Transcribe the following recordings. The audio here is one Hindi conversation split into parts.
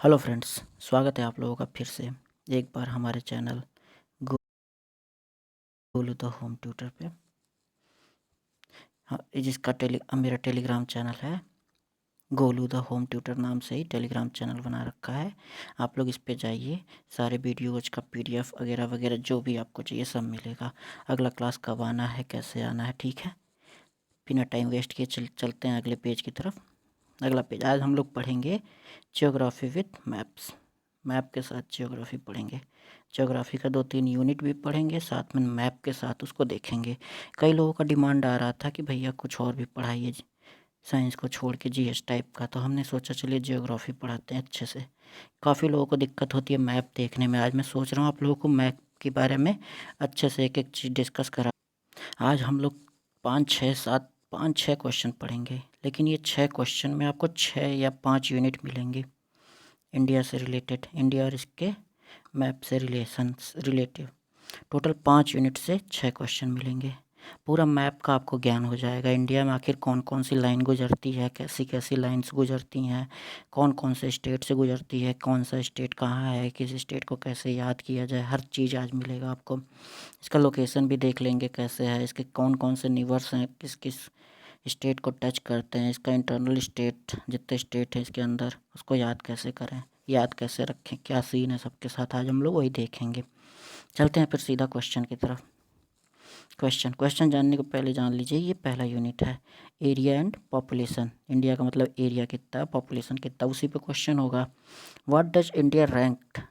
हेलो फ्रेंड्स, स्वागत है आप लोगों का फिर से एक बार हमारे channel Golu the home tutor पे। हाँ, जिसका मेरा टेलीग्राम चैनल है। गोलू द होम ट्यूटर नाम से ही टेलीग्राम चैनल बना रखा है। आप लोग इस पे जाइए, सारे वीडियोज का पीडीएफ वगैरह वगैरह जो भी आपको चाहिए सब मिलेगा। अगला क्लास कब आना है, कैसे आना है, ठीक है। बिना टाइम वेस्ट किए चलते हैं अगले पेज की तरफ। अगला पेज, आज हम लोग पढ़ेंगे ज्योग्राफी विथ मैप्स। मैप के साथ ज्योग्राफी पढ़ेंगे। ज्योग्राफी का 2-3 यूनिट भी पढ़ेंगे, साथ में मैप के साथ उसको देखेंगे। कई लोगों का डिमांड आ रहा था कि भैया कुछ और भी पढ़ाइए, साइंस को छोड़ के जीएस टाइप का। तो हमने सोचा चलिए ज्योग्राफी पढ़ाते हैं अच्छे से। काफ़ी लोगों को दिक्कत होती है मैप देखने में। आज मैं सोच रहा हूँ आप लोगों को मैप के बारे में अच्छे से एक एक चीज़ डिस्कस करा। आज हम लोग 5-6 क्वेश्चन पढ़ेंगे, लेकिन ये 6 क्वेश्चन में आपको 6 या 5 यूनिट मिलेंगे इंडिया से रिलेटेड, इंडिया और इसके मैप से रिलेटिव। टोटल 5 यूनिट से 6 क्वेश्चन मिलेंगे। पूरा मैप का आपको ज्ञान हो जाएगा। इंडिया में आखिर कौन कौन सी लाइन गुजरती है, कैसी कैसी लाइंस गुजरती हैं, कौन कौन से स्टेट से गुजरती है, कौन सा स्टेट कहाँ है, किस स्टेट को कैसे याद किया जाए, हर चीज़ आज मिलेगा आपको। इसका लोकेशन भी देख लेंगे कैसे है, इसके कौन कौन से निवर्स हैं, किस किस स्टेट को टच करते हैं, इसका इंटरनल स्टेट जितने स्टेट है इसके अंदर उसको याद कैसे करें, याद कैसे रखें, क्या सीन है सबके साथ, आज हम लोग वही देखेंगे। चलते हैं फिर सीधा क्वेश्चन की तरफ। क्वेश्चन जानने को पहले जान लीजिए, ये पहला यूनिट है एरिया एंड पॉपुलेशन। इंडिया का मतलब एरिया कितना है, पॉपुलेशन कितना, उसी पे क्वेश्चन होगा। What does India ranked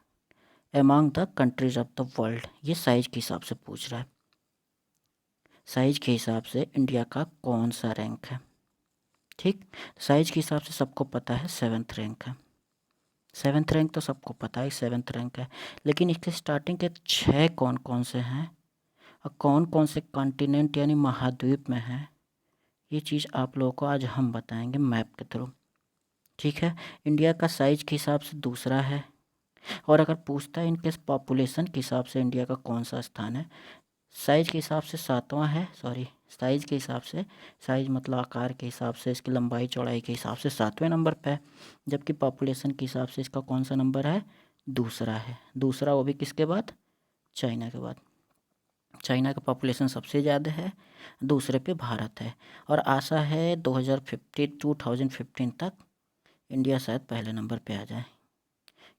among the countries of the world. ये साइज के हिसाब से पूछ रहा है। साइज के हिसाब से इंडिया का कौन सा रैंक है, ठीक। साइज के हिसाब से सबको पता है 7th रैंक है। 7th रैंक तो सबको पता है 7th रैंक है, लेकिन इसके स्टार्टिंग के 6 कौन कौन से हैं और कौन कौन से कॉन्टिनेंट यानी महाद्वीप में हैं, ये चीज़ आप लोगों को आज हम बताएंगे मैप के थ्रू, ठीक है। इंडिया का साइज के हिसाब से दूसरा है, और अगर पूछता है इनके पॉपुलेशन के हिसाब से इंडिया का कौन सा स्थान है, साइज के हिसाब से 7वां है। सॉरी, साइज के हिसाब से, साइज मतलब आकार के हिसाब से, इसकी लंबाई चौड़ाई के हिसाब से 7वें नंबर पे है। जबकि पॉपुलेशन के हिसाब से इसका कौन सा नंबर है, दूसरा है। दूसरा वो भी किसके बाद, चाइना के बाद। चाइना का पॉपुलेशन सबसे ज़्यादा है, दूसरे पे भारत है। और आशा है 2015 तक इंडिया शायद पहले नंबर पे आ जाए,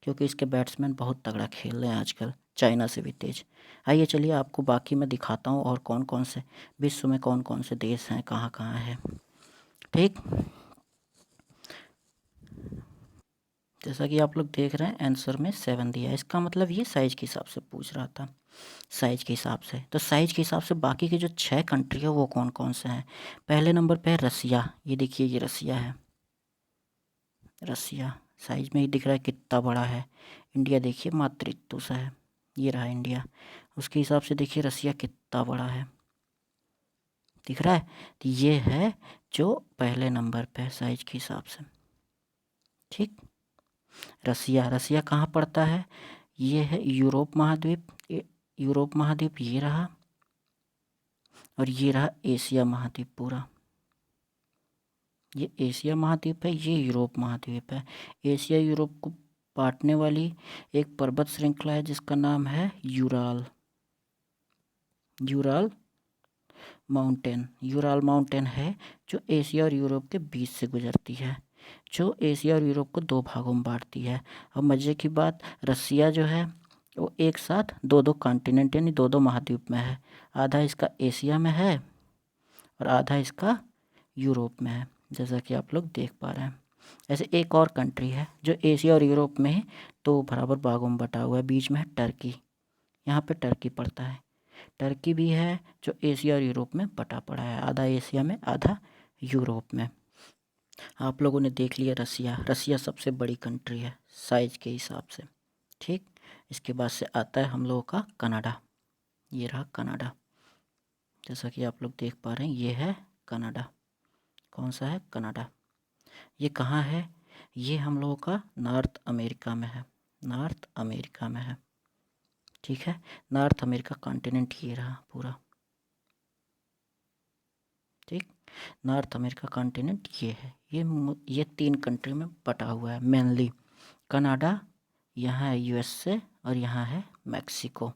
क्योंकि इसके बैट्समैन बहुत तगड़ा खेल रहे हैं आजकल, चाइना से भी तेज। आइए चलिए आपको बाकी मैं दिखाता हूँ और कौन कौन से विश्व में कौन कौन से देश हैं, कहाँ कहाँ है, ठीक। जैसा कि आप लोग देख रहे हैं आंसर में 7 दिया है, इसका मतलब ये साइज के हिसाब से पूछ रहा था। साइज के हिसाब से, तो साइज के हिसाब से बाकी के जो 6 कंट्री है वो कौन कौन से हैं। पहले नंबर पे है रसिया। ये देखिए, ये रसिया है। रसिया साइज में ही दिख रहा है कितना बड़ा है। इंडिया देखिए मातृत्व सा है, ये रहा इंडिया। उसके हिसाब से देखिए रसिया कितना बड़ा है, दिख रहा है। तो ये है जो पहले नंबर पे है साइज के हिसाब से, ठीक। रसिया, रसिया कहाँ पड़ता है, ये है यूरोप महाद्वीप। यूरोप महाद्वीप ये रहा, और ये रहा एशिया महाद्वीप पूरा। ये एशिया महाद्वीप है, ये यूरोप महाद्वीप है। एशिया यूरोप को बांटने वाली एक पर्वत श्रृंखला है जिसका नाम है Ural. Ural mountain, Ural mountain है जो एशिया और यूरोप के बीच से गुजरती है, जो एशिया और यूरोप को 2 भागों में बांटती है। अब मज़े की बात, रसिया जो है वो एक साथ 2-2 कॉन्टिनेंट यानी 2-2 महाद्वीप में है। आधा इसका एशिया में है और आधा इसका यूरोप में है, जैसा कि आप लोग देख पा रहे हैं। ऐसे एक और कंट्री है जो एशिया और यूरोप में 2 बराबर भागों में बटा हुआ है, बीच में है टर्की। यहाँ पे टर्की पड़ता है। टर्की भी है जो एशिया और यूरोप में बटा पड़ा है, आधा एशिया में आधा यूरोप में। आप लोगों ने देख लिया रसिया। रसिया सबसे बड़ी कंट्री है साइज के हिसाब से, ठीक। इसके बाद से आता है हम लोगों का कनाडा। ये रहा कनाडा, जैसा कि आप लोग देख पा रहे हैं, ये है कनाडा। कौन सा है, कनाडा। ये कहाँ है, ये हम लोगों का नॉर्थ अमेरिका में है, नॉर्थ अमेरिका में है, ठीक है। नॉर्थ अमेरिका कॉन्टिनेंट ये रहा पूरा, ठीक। नॉर्थ अमेरिका कॉन्टिनेंट ये है। ये 3 कंट्री में बटा हुआ है मेनली। कनाडा, यहाँ है यूएसए और यहाँ है मैक्सिको।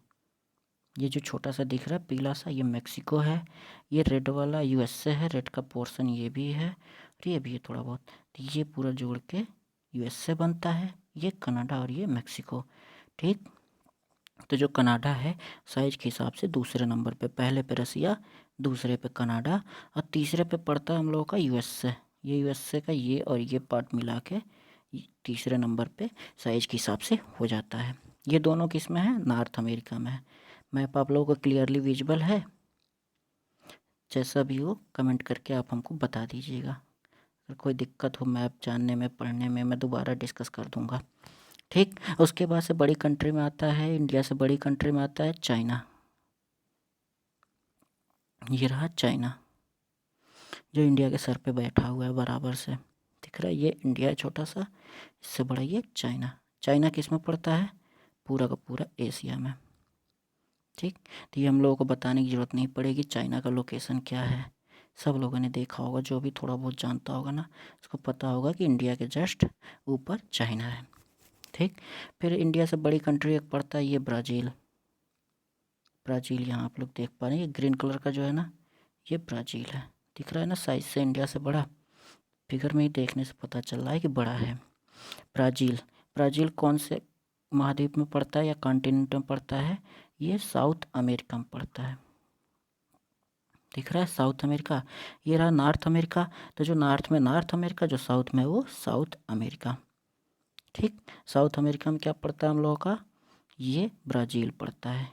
ये जो छोटा सा दिख रहा है पीला सा, ये मैक्सिको है। ये रेड वाला यूएसए है, रेड का पोर्शन ये भी है और ये भी है थोड़ा बहुत। तो ये पूरा जोड़ के यूएसए बनता है, ये कनाडा और ये मैक्सिको। ठीक, तो जो कनाडा है साइज के हिसाब से दूसरे नंबर पे, पहले पे रसिया, दूसरे पे कनाडा और तीसरे पे पड़ता है हम लोगों का यूएसए। ये यूएसए का ये और ये पार्ट मिला के तीसरे नंबर पे साइज के हिसाब से हो जाता है। ये दोनों किस में है? नॉर्थ अमेरिका में है। मैप आप लोगों को क्लियरली विजिबल है? जैसा भी हो कमेंट करके आप हमको बता दीजिएगा। अगर कोई दिक्कत हो मैप जानने में, पढ़ने में, मैं दोबारा डिस्कस कर दूंगा। ठीक, उसके बाद से बड़ी कंट्री में आता है, इंडिया से बड़ी कंट्री में आता है चाइना। ये रहा चाइना, जो इंडिया के सर पे बैठा हुआ है बराबर से, दिख रहा है? ये इंडिया है छोटा सा, इससे बड़ा ये चाइना। चाइना किस में पड़ता है? पूरा का पूरा एशिया में। ठीक, तो ये हम लोगों को बताने की ज़रूरत नहीं पड़ेगी चाइना का लोकेशन क्या है, सब लोगों ने देखा होगा। जो भी थोड़ा बहुत जानता होगा ना, उसको पता होगा कि इंडिया के जस्ट ऊपर चाइना है। ठीक, फिर इंडिया से बड़ी कंट्री एक पड़ता है ये ब्राज़ील। ब्राज़ील यहाँ आप लोग देख पा रहे हैं, ये ग्रीन कलर का जो है ना, ये ब्राज़ील है। दिख रहा है ना, साइज से इंडिया से बड़ा। फिगर में ही देखने से पता चल रहा है कि बड़ा है ब्राज़ील। ब्राज़ील कौन से महाद्वीप में पड़ता है या कॉन्टिनेंट में पड़ता है? ये साउथ अमेरिका में पड़ता है। दिख रहा है साउथ अमेरिका। ये रहा नॉर्थ अमेरिका, तो जो नॉर्थ में नॉर्थ अमेरिका, जो साउथ में वो साउथ अमेरिका। ठीक, साउथ अमेरिका में क्या पड़ता है हम लोगों का? ये ब्राज़ील पड़ता है।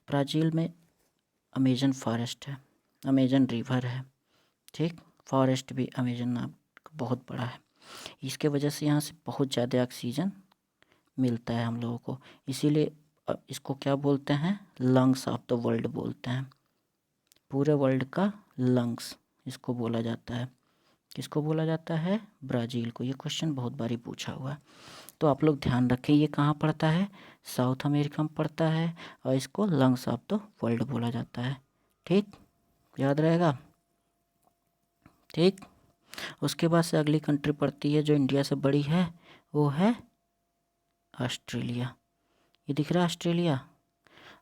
ब्राज़ील में अमेजन फॉरेस्ट है, अमेजन रिवर है। ठीक, फॉरेस्ट भी अमेजन नाम बहुत बड़ा है। इसके वजह से यहाँ से बहुत ज़्यादा ऑक्सीजन मिलता है हम लोगों को, इसीलिए इसको क्या बोलते हैं? लंग्स ऑफ द वर्ल्ड बोलते हैं। पूरे वर्ल्ड का लंग्स इसको बोला जाता है। किसको बोला जाता है? ब्राज़ील को। ये क्वेश्चन बहुत बारी पूछा हुआ है, तो आप लोग ध्यान रखें। ये कहाँ पड़ता है? साउथ अमेरिका में पड़ता है और इसको लंग्स ऑफ द वर्ल्ड बोला जाता है। ठीक, याद रहेगा। ठीक, उसके बाद से अगली कंट्री पड़ती है जो इंडिया से बड़ी है, वो है ऑस्ट्रेलिया। ये दिख रहा है ऑस्ट्रेलिया।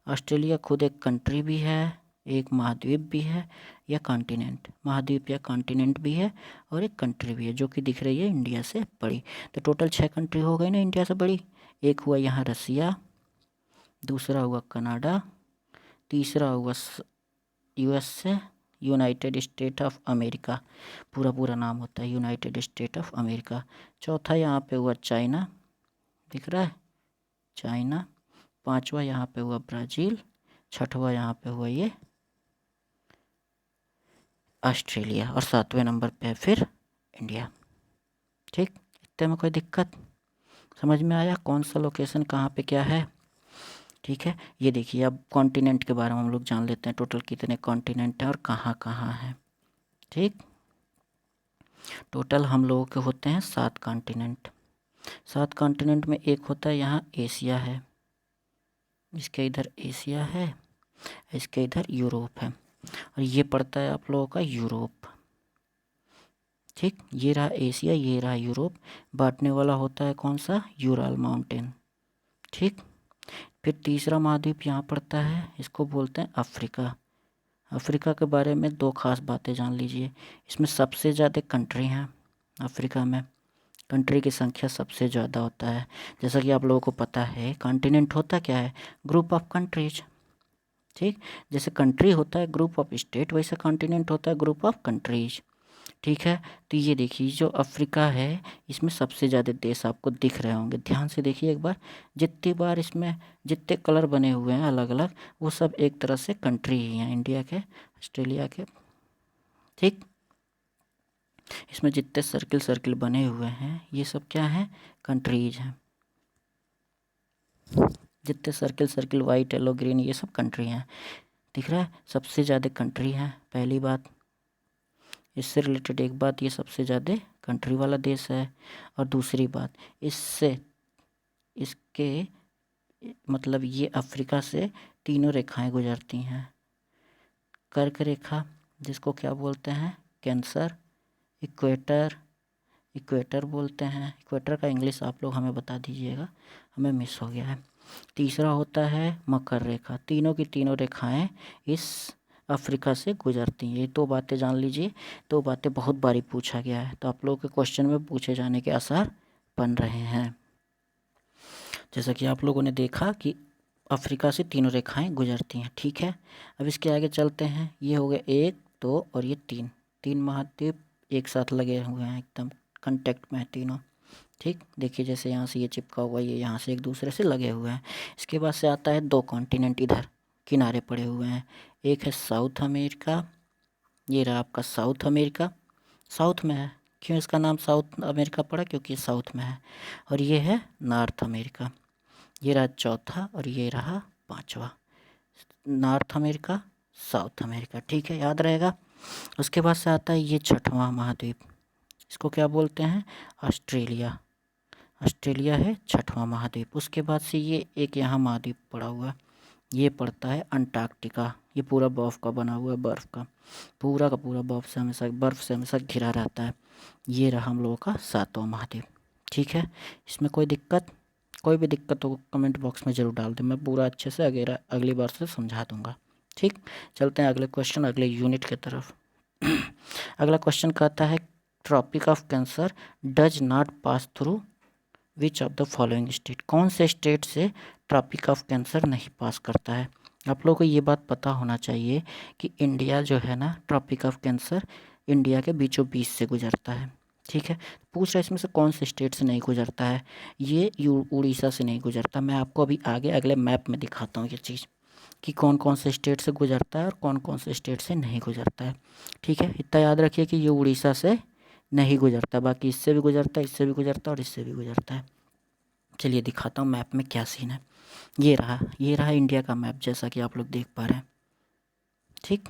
ऑस्ट्रेलिया खुद एक कंट्री भी है, एक महाद्वीप भी है या कॉन्टिनेंट, महाद्वीप या कॉन्टिनेंट भी है और एक कंट्री भी है, जो कि दिख रही है इंडिया से बड़ी। तो टोटल 6 कंट्री हो गई ना इंडिया से बड़ी। एक हुआ यहाँ रसिया, दूसरा हुआ कनाडा, तीसरा हुआ USA, United state of America, पूरा पूरा नाम होता है यूनाइटेड स्टेट ऑफ अमेरिका। चौथा यहाँ पे हुआ चाइना, दिख रहा है चाइना। पांचवा यहाँ पे हुआ ब्राज़ील, छठवा यहाँ पे हुआ ये ऑस्ट्रेलिया और सातवें नंबर पे है फिर इंडिया। ठीक, इतने में कोई दिक्कत? समझ में आया कौन सा लोकेशन कहाँ पे क्या है? ठीक है, ये देखिए अब कॉन्टिनेंट के बारे में हम लोग जान लेते हैं, टोटल कितने कॉन्टिनेंट हैं और कहाँ कहाँ हैं। ठीक, टोटल हम लोगों के होते हैं 7 कॉन्टिनेंट। 7 कॉन्टिनेंट में एक होता है यहाँ एशिया है, इसके इधर एशिया है, इसके इधर यूरोप है और ये पड़ता है आप लोगों का यूरोप। ठीक, ये रहा एशिया, ये रहा यूरोप। बांटने वाला होता है कौन सा? Ural mountain. ठीक, फिर तीसरा महाद्वीप यहाँ पड़ता है, इसको बोलते हैं अफ्रीका। अफ्रीका के बारे में 2 खास बातें जान लीजिए। इसमें सबसे ज़्यादा कंट्री हैं अफ्रीका में, कंट्री की संख्या सबसे ज़्यादा होता है। जैसा कि आप लोगों को पता है कॉन्टिनेंट होता क्या है? Group of countries. ठीक, जैसे कंट्री होता है ग्रुप ऑफ स्टेट, वैसे कॉन्टिनेंट होता है ग्रुप ऑफ कंट्रीज। ठीक है, तो ये देखिए जो अफ्रीका है इसमें सबसे ज़्यादा देश आपको दिख रहे होंगे, ध्यान से देखिए एक बार। जितनी बार इसमें जितने कलर बने हुए हैं अलग अलग, वो सब एक तरह से कंट्री ही हैं, इंडिया के, ऑस्ट्रेलिया के। ठीक, इसमें जितने सर्किल सर्किल बने हुए हैं ये सब क्या हैं? कंट्रीज हैं। जितने circle circle white yellow green ये सब कंट्री हैं। दिख रहा है सबसे ज़्यादा कंट्री हैं, पहली बात। इससे रिलेटेड एक बात, ये सबसे ज़्यादा कंट्री वाला देश है। और दूसरी बात, इससे इसके मतलब ये अफ्रीका से 3 रेखाएं गुजरती हैं। कर्क रेखा जिसको क्या बोलते हैं? कैंसर, इक्वेटर, इक्वेटर बोलते हैं। इक्वेटर का इंग्लिश आप लोग हमें बता दीजिएगा, हमें मिस हो गया है। तीसरा होता है मकर रेखा। तीनों की तीनों रेखाएं इस अफ्रीका से गुजरती हैं। ये दो बातें जान लीजिए, दो बातें बहुत बारी पूछा गया है, तो आप लोगों के क्वेश्चन में पूछे जाने के आसार बन रहे हैं। जैसा कि आप लोगों ने देखा कि अफ्रीका से तीनों रेखाएं गुजरती हैं, ठीक है। अब इसके आगे चलते हैं। ये हो गए 1, 2 और ये 3, 3 महाद्वीप एक साथ लगे हुए हैं, एकदम कांटेक्ट में है तीनों, ठीक। देखिए जैसे यहाँ से ये चिपका हुआ, ये यहाँ से एक दूसरे से लगे हुए हैं। इसके बाद से आता है 2 कॉन्टिनेंट इधर किनारे पड़े हुए हैं। एक है साउथ अमेरिका, ये रहा आपका साउथ अमेरिका, साउथ में है। क्यों इसका नाम साउथ अमेरिका पड़ा? क्योंकि साउथ में है। और ये है नॉर्थ अमेरिका। ये रहा चौथा और ये रहा पांचवा, नॉर्थ अमेरिका, साउथ अमेरिका, ठीक है, याद रहेगा। उसके बाद से आता है ये छठवां महाद्वीप, इसको क्या बोलते हैं? ऑस्ट्रेलिया। ऑस्ट्रेलिया है छठवां महाद्वीप। उसके बाद से ये एक यहाँ महाद्वीप पड़ा हुआ, ये पड़ता है अंटार्कटिका। ये पूरा बर्फ़ का बना हुआ है, बर्फ़ का पूरा बर्फ़ से हमेशा घिरा रहता है। ये रहा हम लोगों का सातवां महाद्वीप, ठीक है। इसमें कोई दिक्कत, कोई भी दिक्कत हो कमेंट बॉक्स में ज़रूर डाल दें, मैं पूरा अच्छे से अगली बार से समझा दूंगा, ठीक। चलते हैं अगले क्वेश्चन, अगले यूनिट की तरफ। अगला क्वेश्चन कहता है tropic of cancer does not pass through which of the following state. कौन से स्टेट से ट्रॉपिक ऑफ कैंसर नहीं पास करता है? आप लोगों को ये बात पता होना चाहिए कि इंडिया जो है ना, ट्रॉपिक ऑफ कैंसर इंडिया के बीचों बीच से गुजरता है, ठीक है। पूछ रहा है इसमें से कौन से स्टेट से नहीं गुजरता है। ये उड़ीसा से नहीं गुजरता। मैं आपको अभी आगे अगले मैप में दिखाता हूँ ये चीज़ कि कौन कौन से स्टेट से गुजरता है और कौन कौन से स्टेट से नहीं गुजरता है, ठीक है। इतना याद रखिए कि ये उड़ीसा से नहीं गुजरता, बाकी इससे भी गुजरता है, इससे भी गुजरता है और इससे भी गुजरता है। चलिए दिखाता हूँ मैप में क्या सीन है। ये रहा इंडिया का मैप, जैसा कि आप लोग देख पा रहे हैं, ठीक।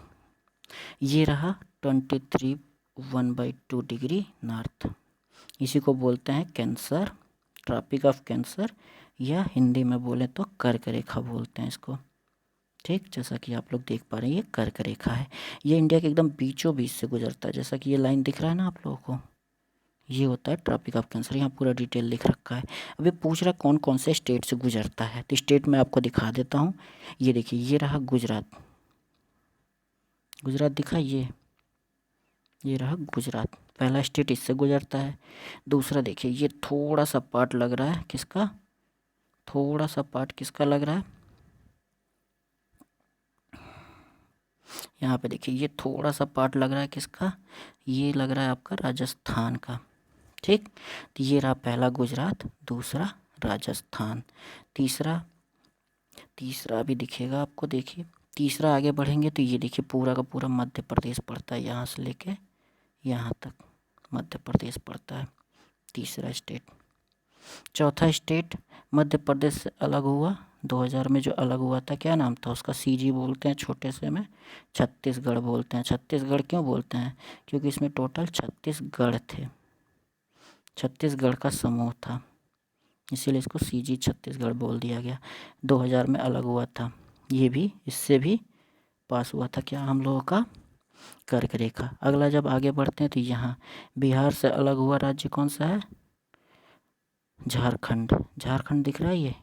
ये रहा 23 1/2 डिग्री नॉर्थ, इसी को बोलते हैं कैंसर, ट्रॉपिक ऑफ कैंसर, या हिंदी में बोले तो कर्क रेखा बोलते हैं इसको, ठीक। जैसा कि आप लोग देख पा रहे हैं ये कर्क रेखा है। ये इंडिया के एकदम बीचों बीच से गुजरता है, जैसा कि ये लाइन दिख रहा है ना आप लोगों को, ये होता है ट्रॉपिक ऑफ कैंसर। यहाँ पूरा डिटेल लिख रखा है। अभी पूछ रहा है कौन कौन से स्टेट से गुजरता है, तो स्टेट में आपको दिखा देता हूँ। ये देखिए, ये रहा गुजरात, गुजरात दिखा, ये रहा गुजरात, पहला स्टेट इससे गुजरता है। दूसरा देखिए, ये थोड़ा सा पार्ट लग रहा है किसका, थोड़ा सा पार्ट किसका लग रहा है, यहाँ पे देखिए, ये थोड़ा सा पार्ट लग रहा है किसका, ये लग रहा है आपका राजस्थान का, ठीक। तो ये रहा पहला गुजरात, दूसरा राजस्थान, तीसरा भी दिखेगा आपको। देखिए तीसरा आगे बढ़ेंगे तो ये देखिए पूरा का पूरा मध्य प्रदेश पड़ता है, यहाँ से लेके यहाँ तक मध्य प्रदेश पड़ता है, तीसरा स्टेट। चौथा स्टेट मध्य प्रदेश से अलग हुआ 2000 में, जो अलग हुआ था, क्या नाम था उसका? सीजी बोलते हैं छोटे से में, छत्तीसगढ़ बोलते हैं। छत्तीसगढ़ क्यों बोलते हैं? क्योंकि इसमें टोटल 36 गढ़ थे, छत्तीसगढ़ का समूह था, इसीलिए इसको सीजी छत्तीसगढ़ बोल दिया गया। 2000 में अलग हुआ था, ये भी इससे भी पास हुआ था क्या हम लोगों का? कर्क रेखा। अगला जब आगे बढ़ते हैं तो यहाँ बिहार से अलग हुआ राज्य कौन सा है? झारखंड, झारखंड दिख रहा है, ये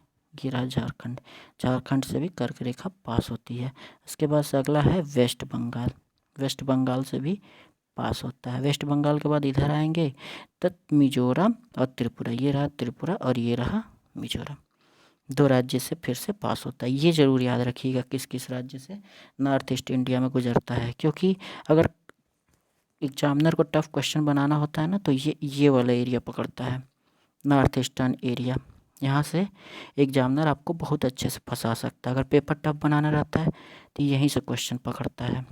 रहा झारखंड, झारखंड से भी कर्क रेखा पास होती है। उसके बाद से अगला है वेस्ट बंगाल, वेस्ट बंगाल से भी पास होता है। वेस्ट बंगाल के बाद इधर आएंगे तो मिजोरम और त्रिपुरा, ये रहा त्रिपुरा और ये रहा मिजोरम, दो राज्य से फिर से पास होता है। ये ज़रूर याद रखिएगा किस किस राज्य से नॉर्थ ईस्ट इंडिया में गुजरता है, क्योंकि अगर एग्जामिनर को टफ क्वेश्चन बनाना होता है ना, तो ये वाला एरिया पकड़ता है, नॉर्थ ईस्टर्न एरिया। यहाँ से एग्जामिनर आपको बहुत अच्छे से फंसा सकता है। अगर पेपर टफ बनाना रहता है तो यहीं से क्वेश्चन पकड़ता है।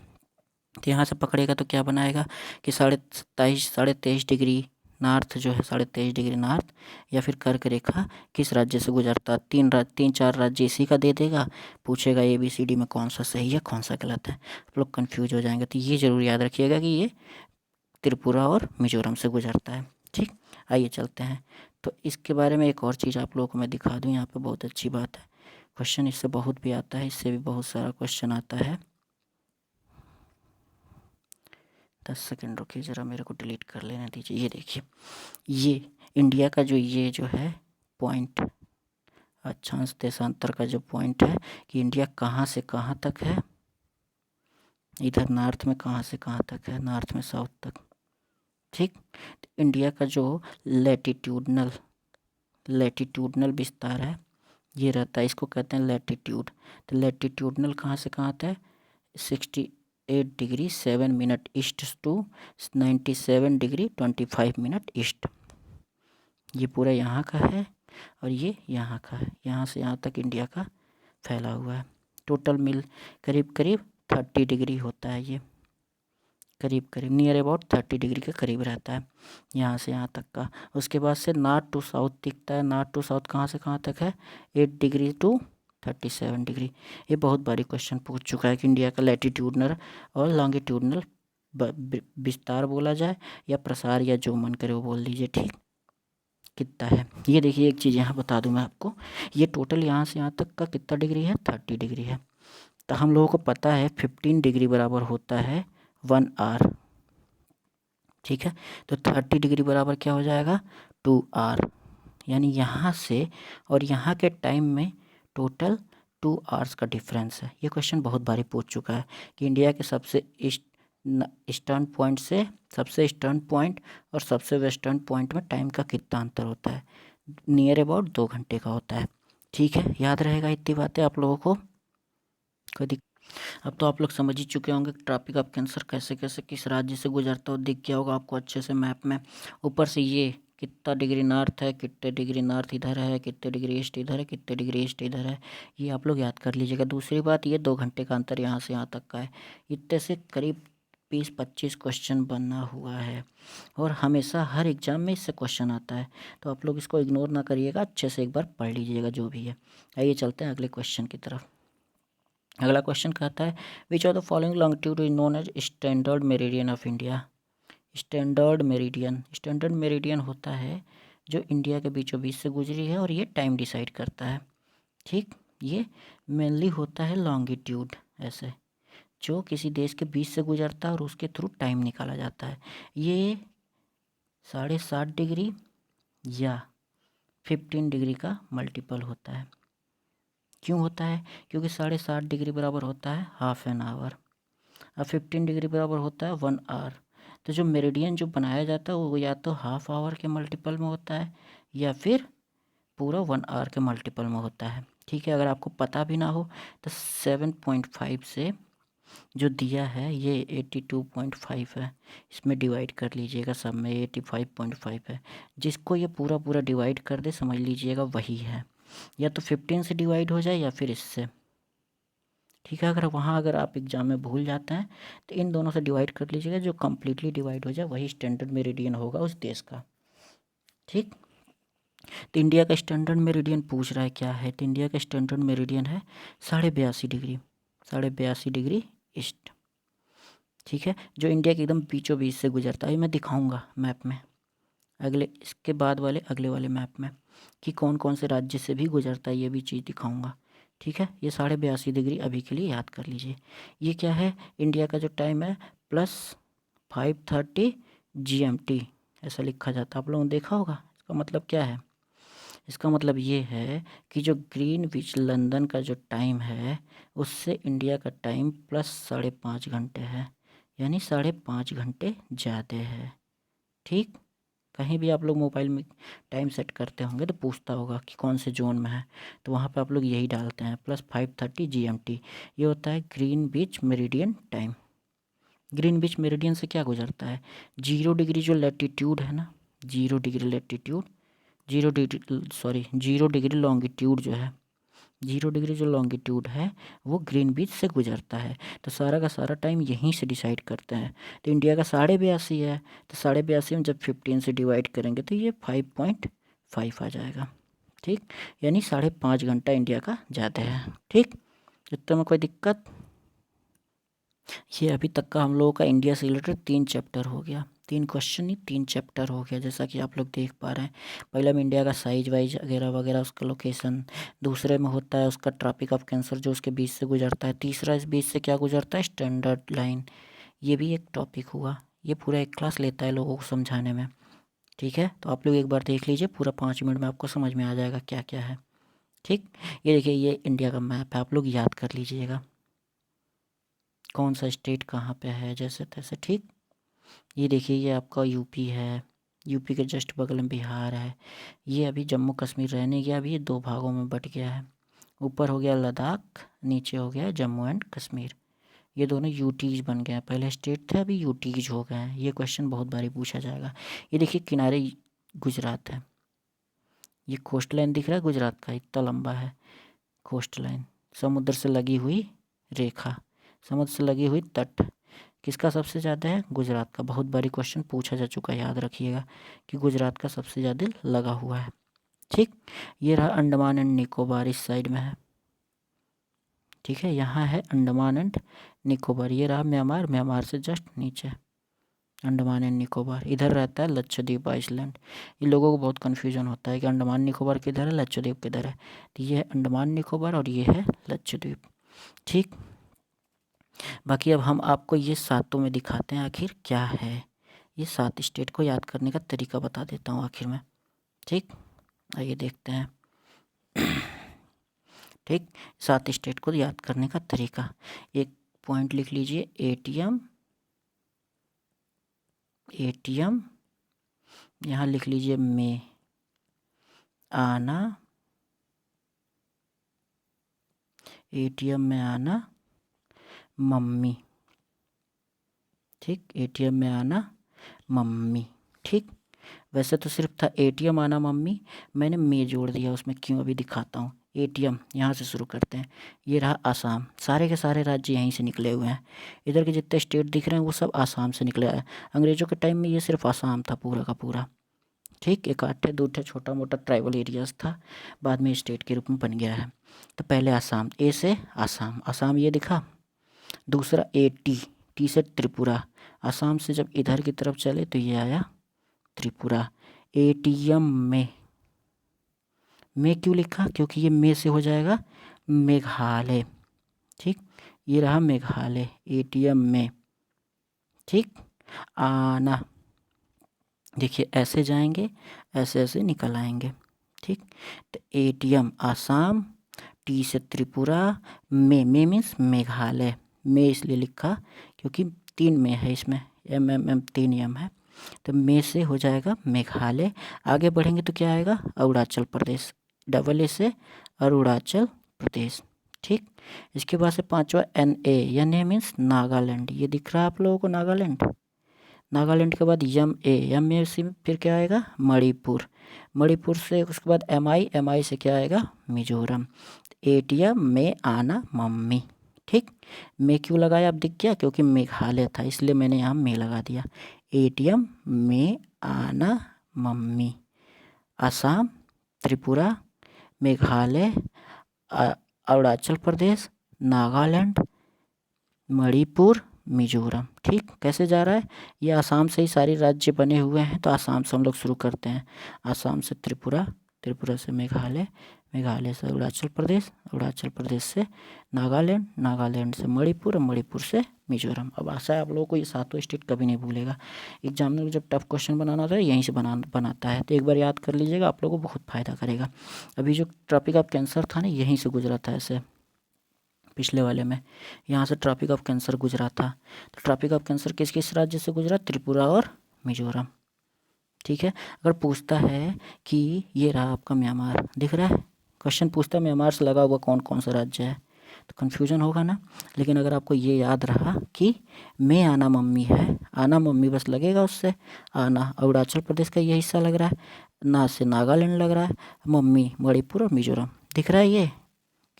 तो यहाँ से पकड़ेगा तो क्या बनाएगा कि 23.5 डिग्री नॉर्थ जो है, 23.5 डिग्री नॉर्थ, या फिर कर्क रेखा किस राज्य से गुजरता है? 3-4 राज्य इसी का दे देगा, पूछेगा ABCD में कौन सा सही है कौन सा गलत है, आप लोग कन्फ्यूज हो जाएंगे। तो ये ज़रूर याद रखिएगा कि ये त्रिपुरा और मिजोरम से गुजरता है, ठीक। आइए चलते हैं। तो इसके बारे में एक और चीज़ आप लोगों को मैं दिखा दूँ, यहाँ पे बहुत अच्छी बात है, क्वेश्चन इससे बहुत भी आता है, इससे भी बहुत सारा क्वेश्चन आता है। 10 सेकंड रुकिए ज़रा, मेरे को डिलीट कर लेने दीजिए। ये देखिए, ये इंडिया का जो ये जो है पॉइंट, अक्षांश देशांतर का जो पॉइंट है कि इंडिया कहाँ से कहाँ तक है, इधर नॉर्थ में कहाँ से कहाँ तक है, नॉर्थ में साउथ तक। ठीक, तो इंडिया का जो लैटिट्यूडनल विस्तार है ये रहता है, इसको कहते हैं लैटिट्यूड। तो लैटिट्यूडनल कहाँ से कहाँ तक है, 68 degree 7 minute east to 97 degree 25 minute east. ये पूरा यहाँ का है और ये यहाँ का है, यहाँ से यहाँ तक इंडिया का फैला हुआ है। टोटल मिल करीब करीब 30 डिग्री होता है, ये करीब करीब नियर अबाउट 30 डिग्री के करीब रहता है यहाँ से यहाँ तक का। उसके बाद से नॉर्थ टू साउथ दिखता है, नॉर्थ टू साउथ कहाँ से कहाँ तक है, 8 डिग्री टू 37 डिग्री। ये बहुत बारी क्वेश्चन पूछ चुका है कि इंडिया का लैटिट्यूडनल और लॉन्गिट्यूडनल विस्तार बोला जाए या प्रसार या जो मन करे वो बोल लीजिए, ठीक, कितना है। ये देखिए एक चीज़ यहाँ बता दूँ मैं आपको, ये टोटल यहाँ से यहाँ तक का कितना डिग्री है, 30 डिग्री है। तो हम लोगों को पता है 15 डिग्री बराबर होता है 1 आवर, ठीक है। तो 30 डिग्री बराबर क्या हो जाएगा, 2 आवर। यानी यहाँ से और यहाँ के टाइम में टोटल 2 आवर्स का डिफरेंस है। ये क्वेश्चन बहुत बारी पूछ चुका है कि इंडिया के सबसे ईस्टर्न पॉइंट से सबसे ईस्टर्न पॉइंट और सबसे वेस्टर्न पॉइंट में टाइम का कितना अंतर होता है, नियर अबाउट 2 घंटे का होता है। ठीक है, याद रहेगा इतनी बातें आप लोगों को। कभी अब तो आप लोग समझ ही चुके होंगे ट्रॉपिक ऑफ कैंसर कैसे कैसे किस राज्य से गुजरता हो, दिख गया होगा आपको अच्छे से मैप में। ऊपर से ये कितना डिग्री नॉर्थ है, कितने डिग्री नॉर्थ इधर है, कितने डिग्री ईस्ट इधर है, कितने डिग्री ईस्ट इधर है, ये आप लोग याद कर लीजिएगा। दूसरी बात, ये 2 घंटे का अंतर यहाँ से यहाँ तक का है। इतने से करीब 20-25 क्वेश्चन बना हुआ है और हमेशा हर एग्जाम में इससे क्वेश्चन आता है, तो आप लोग इसको इग्नोर ना करिएगा, अच्छे से एक बार पढ़ लीजिएगा जो भी है। आइए चलते हैं अगले क्वेश्चन की तरफ। अगला क्वेश्चन कहता है which of the following longitude is known as standard meridian of India. Standard meridian होता है जो इंडिया के बीचों बीच से गुजरी है और ये टाइम डिसाइड करता है। ठीक, ये मेनली होता है लॉन्गिट्यूड, ऐसे जो किसी देश के बीच से गुजरता है और उसके थ्रू टाइम निकाला जाता है। ये 7.5 डिग्री या 15 डिग्री का मल्टीपल होता है। क्यों होता है, क्योंकि 7.5 डिग्री बराबर होता है हाफ एन आवर और 15 डिग्री बराबर होता है 1 आवर। तो जो मेरिडियन जो बनाया जाता है वो या तो हाफ आवर के मल्टीपल में होता है या फिर पूरा 1 आवर के मल्टीपल में होता है। ठीक है, अगर आपको पता भी ना हो तो 7.5 से जो दिया है ये 82.5 है, इसमें डिवाइड कर लीजिएगा, सब में 85.5 है। जिसको ये पूरा पूरा डिवाइड कर दे समझ लीजिएगा वही है, या तो 15 से डिवाइड हो जाए या फिर इससे। ठीक है, अगर आप एग्जाम में भूल जाते हैं तो इन दोनों से डिवाइड कर लीजिएगा, जो कम्प्लीटली डिवाइड हो जाए वही स्टैंडर्ड मेरिडियन होगा उस देश का। ठीक, तो इंडिया का स्टैंडर्ड मेरिडियन पूछ रहा है क्या है, तो इंडिया का स्टैंडर्ड मेरिडियन है 82.5 डिग्री ईस्ट। ठीक है, जो इंडिया के एकदम बीचों बीच से गुजरता है। मैं दिखाऊंगा मैप में इसके बाद वाले अगले वाले मैप में कि कौन कौन से राज्य से भी गुजरता है, ये भी चीज़ दिखाऊंगा। ठीक है, ये 82.5 डिग्री अभी के लिए याद कर लीजिए। ये क्या है, इंडिया का जो टाइम है +5:30 GMT ऐसा लिखा जाता है, आप लोगों ने देखा होगा। इसका मतलब क्या है, इसका मतलब ये है कि जो ग्रीनविच लंदन का जो टाइम है उससे इंडिया का टाइम +5.5 घंटे है, यानी 5.5 घंटे ज़्यादा है। ठीक, कहीं भी आप लोग मोबाइल में टाइम सेट करते होंगे तो पूछता होगा कि कौन से जोन में है, तो वहाँ पे आप लोग यही डालते हैं +5:30 GMT। ये होता है Greenwich meridian time. Greenwich meridian से क्या गुजरता है, 0 डिग्री जो लैटिट्यूड है ना, 0 डिग्री लैटिट्यूड 0 डिग्री लॉन्गिट्यूड जो है, 0 डिग्री जो लॉन्गिट्यूड है वो ग्रीनविच से गुजरता है। तो सारा का सारा टाइम यहीं से डिसाइड करते हैं। तो इंडिया का 82.5 है, तो 82.5 में जब 15 से डिवाइड करेंगे तो ये 5.5 आ जाएगा। ठीक, यानी 5.5 घंटा इंडिया का ज़्यादा है। ठीक, इतना में कोई दिक्कत। ये अभी तक का हम लोगों का इंडिया से रिलेटेड 3 चैप्टर हो गया, 3 क्वेश्चन नहीं 3 चैप्टर हो गया, जैसा कि आप लोग देख पा रहे हैं। पहला में इंडिया का साइज वाइज वगैरह वगैरह, उसका लोकेशन। दूसरे में होता है उसका ट्रॉपिक ऑफ कैंसर जो उसके बीच से गुजरता है। तीसरा इस बीच से क्या गुजरता है, स्टैंडर्ड लाइन, ये भी एक टॉपिक हुआ। ये पूरा एक क्लास लेता है लोगों को समझाने में। ठीक है, तो आप लोग एक बार देख लीजिए, पूरा 5 मिनट में आपको समझ में आ जाएगा क्या क्या है। ठीक, ये देखिए ये इंडिया का मैप है, आप लोग याद कर लीजिएगा कौन सा स्टेट कहाँ पे है जैसे तैसे। ठीक, ये देखिए ये आपका यूपी है, यूपी के जस्ट बगल में बिहार है। ये अभी जम्मू कश्मीर रहने गया, अभी ये 2 भागों में बट गया है। ऊपर हो गया लद्दाख, नीचे हो गया जम्मू एंड कश्मीर। ये दोनों यूटीज बन गए हैं, पहले स्टेट थे अभी यूटीज हो गए हैं। ये क्वेश्चन बहुत बारी पूछा जाएगा। ये देखिए किनारे गुजरात है, ये कोस्ट लाइन दिख रहा है गुजरात का, इतना लंबा है कोस्ट लाइन। समुद्र से लगी हुई रेखा, समुद्र से लगी हुई तट किसका सबसे ज़्यादा है? गुजरात का। बहुत बारी क्वेश्चन पूछा जा चुका है, याद रखिएगा कि गुजरात का सबसे ज़्यादा लगा हुआ है। ठीक, ये रहा अंडमान एंड निकोबार, इस साइड में है। ठीक है, यहाँ है अंडमान एंड निकोबार। ये रहा म्यांमार, म्यांमार से जस्ट नीचे अंडमान एंड निकोबार। इधर रहता है लक्षद्वीप आइसलैंड। ये लोगों को बहुत कन्फ्यूजन होता है कि अंडमान निकोबार किधर है, लक्षद्वीप किधर है। तो ये है अंडमान निकोबार और ये है लक्षद्वीप। ठीक, बाकी अब हम आपको ये सातों में दिखाते हैं आखिर क्या है। ये 7 स्टेट को याद करने का तरीका बता देता हूँ आखिर में। ठीक, आइए देखते हैं। ठीक, 7 स्टेट को याद करने का तरीका, एक पॉइंट लिख लीजिए, एटीएम, एटीएम, यहाँ लिख लीजिए में आना, एटीएम में आना मम्मी। ठीक, एटीएम में आना मम्मी। ठीक, वैसे तो सिर्फ था एटीएम आना मम्मी, मैंने में जोड़ दिया उसमें, क्यों अभी दिखाता हूँ। एटीएम यहाँ से शुरू करते हैं, ये रहा आसाम, सारे के सारे राज्य यहीं से निकले हुए हैं। इधर के जितने स्टेट दिख रहे हैं वो सब आसाम से निकले हैं। अंग्रेज़ों के टाइम में ये सिर्फ आसाम था पूरा का पूरा। ठीक, एक आठे दूठे छोटा मोटा ट्राइबल एरियाज था, बाद में स्टेट के रूप में बन गया है। तो पहले आसाम, ए से आसाम, आसाम ये दिखा। दूसरा ए टी, टी से त्रिपुरा, आसाम से जब इधर की तरफ चले तो ये आया त्रिपुरा। एटीएम में क्यों लिखा? क्योंकि ये में से हो जाएगा मेघालय। ठीक, ये रहा मेघालय, एटीएम में। ठीक, आना, देखिए ऐसे जाएंगे, ऐसे ऐसे निकल आएंगे। ठीक, तो एटीएम आसाम, टी से त्रिपुरा, में मीन्स मेघालय। में इसलिए लिखा क्योंकि 3 में है इसमें, एम 3 एम है, तो में से हो जाएगा मेघालय। आगे बढ़ेंगे तो क्या आएगा? अरुणाचल प्रदेश, डबल ए से अरुणाचल प्रदेश। ठीक, इसके बाद से 5वां एन ए मीन्स नागालैंड, ये दिख रहा है आप लोगों को नागालैंड। नागालैंड के बाद एम ए से फिर क्या आएगा? मणिपुर, मणिपुर से उसके बाद एम आई से क्या आएगा? मिजोरम। एटीएम में आना मम्मी। ठीक, में क्यों लगाया अब दिख गया? क्योंकि मेघालय था इसलिए मैंने यहाँ में लगा दिया। एटीएम में आना मम्मी। असम, त्रिपुरा, मेघालय, अरुणाचल प्रदेश, नागालैंड, मणिपुर, मिजोरम। ठीक, कैसे जा रहा है? ये आसाम से ही सारे राज्य बने हुए हैं, तो आसाम से हम लोग शुरू करते हैं। आसाम से त्रिपुरा, त्रिपुरा से मेघालय, मेघालय से अरुणाचल प्रदेश, अरुणाचल प्रदेश से नागालैंड, नागालैंड से मणिपुर, मणिपुर से मिजोरम। अब आशा है आप लोगों को ये 7 स्टेट कभी नहीं भूलेगा। एग्जामिनर जब टफ क्वेश्चन बनाना होता है यहीं से बनाता है, तो एक बार याद कर लीजिएगा, आप लोगों को बहुत फ़ायदा करेगा। अभी जो ट्रॉपिक ऑफ कैंसर था ना, यहीं से गुजरा था ऐसे, पिछले वाले में यहाँ से ट्रॉपिक ऑफ कैंसर गुजरा था। तो ट्रॉपिक ऑफ कैंसर किस किस राज्य से गुजरा? त्रिपुरा और मिजोरम। ठीक है, अगर पूछता है कि ये रहा आपका म्यांमार, दिख रहा है क्वेश्चन पूछता है म्यांमार से लगा हुआ कौन कौन सा राज्य है, तो कन्फ्यूजन होगा ना। लेकिन अगर आपको ये याद रहा कि में आना मम्मी है, आना मम्मी बस लगेगा उससे, आना अरुणाचल प्रदेश का ये हिस्सा लग रहा है, ना से नागालैंड लग रहा है, मम्मी मणिपुर और मिजोरम। दिख रहा है ये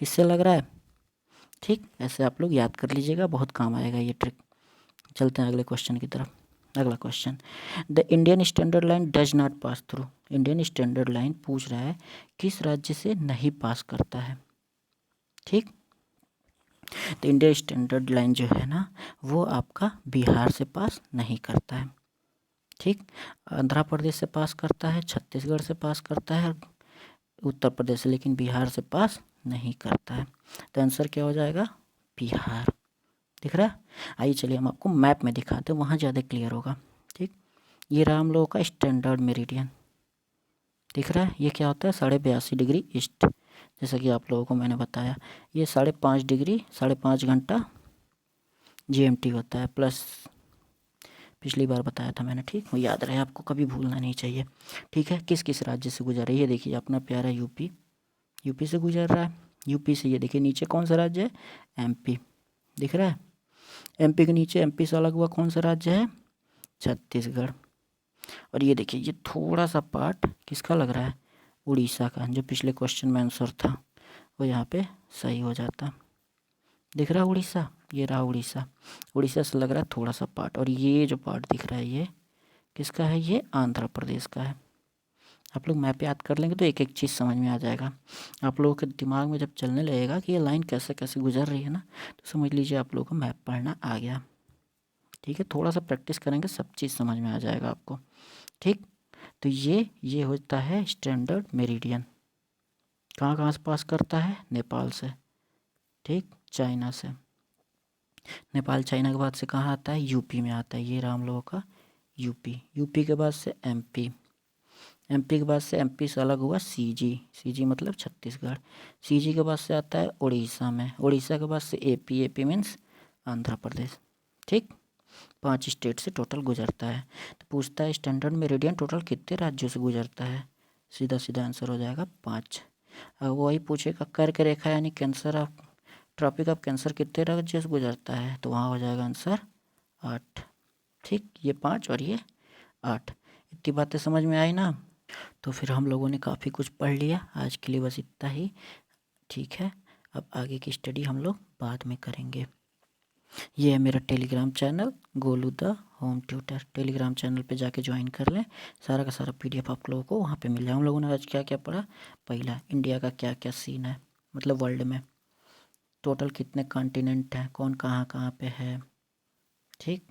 किससे लग रहा है? ठीक, ऐसे आप लोग याद कर लीजिएगा, बहुत काम आएगा ये ट्रिक। चलते हैं अगले क्वेश्चन की तरफ। अगला question, the Indian standard line does not pass through. Indian standard line पूछ रहा है किस राज्य से नहीं पास करता है। ठीक, तो इंडियन स्टैंडर्ड लाइन जो है ना, वो आपका बिहार से पास नहीं करता है। ठीक, आंध्र प्रदेश से पास करता है, छत्तीसगढ़ से पास करता है, उत्तर प्रदेश से, लेकिन बिहार से पास नहीं करता है। तो आंसर क्या हो जाएगा? बिहार। दिख रहा है। आइए चलिए हम आपको मैप में दिखाते हैं, वहाँ ज़्यादा क्लियर होगा। ठीक, ये रहा हम लोगों का स्टैंडर्ड मेरिडियन, दिख रहा है। ये क्या होता है 82.5 डिग्री ईस्ट, जैसा कि आप लोगों को मैंने बताया। ये 5.5 डिग्री 5.5 घंटा GMT होता है, प्लस पिछली बार बताया था मैंने। ठीक, वो याद रहे आपको, कभी भूलना नहीं चाहिए। ठीक है, किस किस राज्य से गुजर रही है, देखिए अपना प्यारा यूपी से गुजर रहा है। यूपी से ये देखिए नीचे कौन सा राज्य है, MP, दिख रहा है। MP के नीचे MP से अलग हुआ कौन सा राज्य है, छत्तीसगढ़। और ये देखिए ये थोड़ा सा पार्ट किसका लग रहा है, उड़ीसा का, जो पिछले क्वेश्चन में आंसर था वो यहाँ पे सही हो जाता। दिख रहा है उड़ीसा, ये रहा उड़ीसा। उड़ीसा से लग रहा है थोड़ा सा पार्ट, और ये जो पार्ट दिख रहा है ये किसका है, ये आंध्र प्रदेश का है। आप लोग मैप याद कर लेंगे तो एक एक चीज़ समझ में आ जाएगा। आप लोगों के दिमाग में जब चलने लगेगा कि ये लाइन कैसे कैसे गुजर रही है ना, तो समझ लीजिए आप लोगों को मैप पढ़ना आ गया। ठीक है, थोड़ा सा प्रैक्टिस करेंगे सब चीज़ समझ में आ जाएगा आपको। ठीक, तो ये होता है स्टैंडर्ड मेरिडियन। कहाँ से पास करता है, नेपाल से। ठीक, चाइना से, नेपाल चाइना के बाद से कहाँ आता है, यूपी में आता है। ये रहा हम लोगों का यूपी के बाद से MP के बाद से MP से अलग हुआ CG मतलब छत्तीसगढ़। CG के बाद से आता है उड़ीसा में, उड़ीसा के बाद से AP मीन्स आंध्र प्रदेश। ठीक, 5 स्टेट से टोटल गुजरता है। तो पूछता है स्टैंडर्ड मेरिडियन टोटल कितने राज्यों से गुजरता है, सीधा सीधा आंसर हो जाएगा 5। अगर वही पूछेगा कर्क रेखा यानी ट्रॉपिक ऑफ कैंसर कितने राज्यों से गुजरता है, तो वहाँ हो जाएगा आंसर 8। ठीक, ये 5 और ये 8। इतनी बातें समझ में आई ना। तो फिर हम लोगों ने काफ़ी कुछ पढ़ लिया, आज के लिए बस इतना ही। ठीक है, अब आगे की स्टडी हम लोग बाद में करेंगे। ये है मेरा Telegram channel Golu the home tutor. Telegram channel पे जाके ज्वाइन कर लें, सारा का सारा PDF आप लोगों को वहाँ पे मिल जाए। हम लोगों ने आज क्या क्या पढ़ा, पहला इंडिया का क्या क्या सीन है, मतलब वर्ल्ड में टोटल कितने कॉन्टिनेंट हैं, कौन कहाँ कहाँ पे है। ठीक,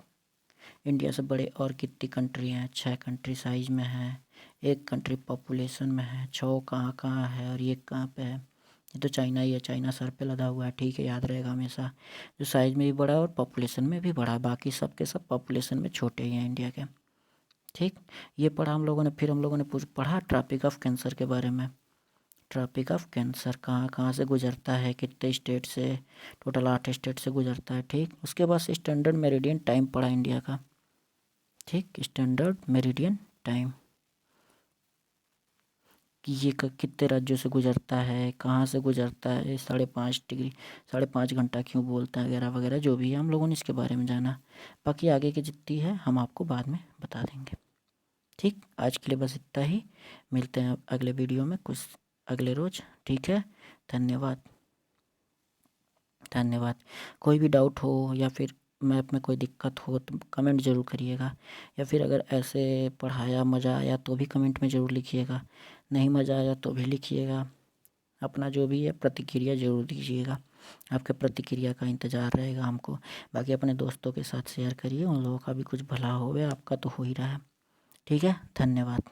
इंडिया से बड़े और कितनी कंट्री हैं, 6 कंट्री साइज में है, 1 कंट्री पॉपुलेशन में है, 6 कहाँ कहाँ है और ये कहाँ पे है। ये तो चाइना ही है, चाइना सर पे लदा हुआ है। ठीक है, याद रहेगा हमेशा, जो साइज में भी बड़ा है और पॉपुलेशन में भी बड़ा है, बाकी सब के सब पॉपुलेशन में छोटे ही हैं इंडिया के। ठीक, ये पढ़ा हम लोगों ने। फिर हम लोगों ने पढ़ा ट्रॉपिक ऑफ कैंसर के बारे में। ट्रॉपिक ऑफ कैंसर कहाँ कहाँ से गुजरता है, कितने स्टेट से, टोटल 8 स्टेट से गुजरता है। ठीक, उसके बाद से स्टैंडर्ड मेरिडियन टाइम पढ़ा इंडिया का। ठीक, स्टैंडर्ड मेरिडियन टाइम कि ये कितने राज्यों से गुजरता है, कहाँ से गुजरता है, 5.5 डिग्री 5.5 घंटा क्यों बोलता है, वगैरह वगैरह जो भी है हम लोगों ने इसके बारे में जाना। बाकी आगे की जितनी है हम आपको बाद में बता देंगे। ठीक, आज के लिए बस इतना ही, मिलते हैं अगले वीडियो में कुछ अगले रोज़। ठीक है, धन्यवाद। धन्यवाद। कोई भी डाउट हो या फिर मैप में कोई दिक्कत हो तो कमेंट ज़रूर करिएगा, या फिर अगर ऐसे पढ़ाया मज़ा आया तो भी कमेंट में ज़रूर लिखिएगा, नहीं मज़ा आया तो भी लिखिएगा। अपना जो भी है प्रतिक्रिया ज़रूर दीजिएगा, आपके प्रतिक्रिया का इंतज़ार रहेगा हमको। बाकी अपने दोस्तों के साथ शेयर करिए, उन लोगों का भी कुछ भला होवे, आपका तो हो ही रहा है। ठीक है, धन्यवाद।